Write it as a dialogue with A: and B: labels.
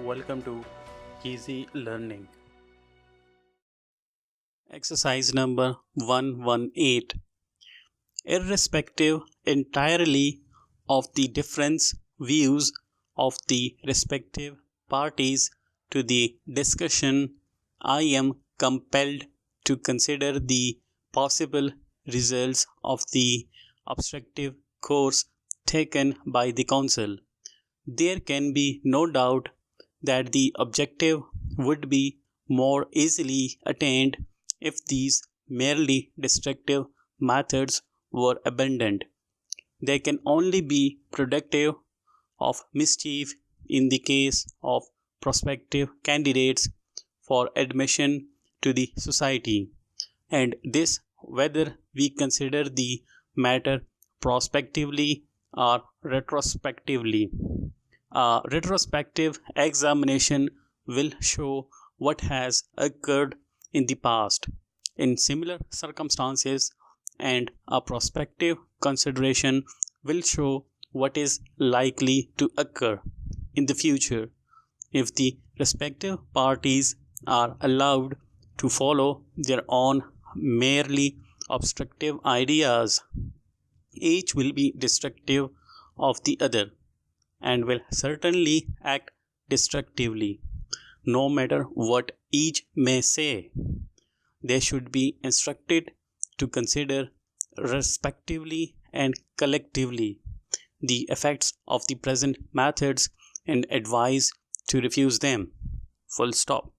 A: Welcome to Easy Learning. Exercise number 118. Irrespective entirely of the different views of the respective parties to the discussion, I am compelled to consider the possible results of the obstructive course taken by the council. There can be no doubt that the objective would be more easily attained if these merely destructive methods were abandoned. They can only be productive of mischief in the case of prospective candidates for admission to the society, and this whether we consider the matter prospectively or retrospectively. A retrospective examination will show what has occurred in the past in similar circumstances, and a prospective consideration will show what is likely to occur in the future. If the respective parties are allowed to follow their own merely obstructive ideas, each will be destructive of the other and will certainly act destructively, no matter what each may say. They should be instructed to consider respectively and collectively the effects of the present methods and advise to refuse them. Full stop.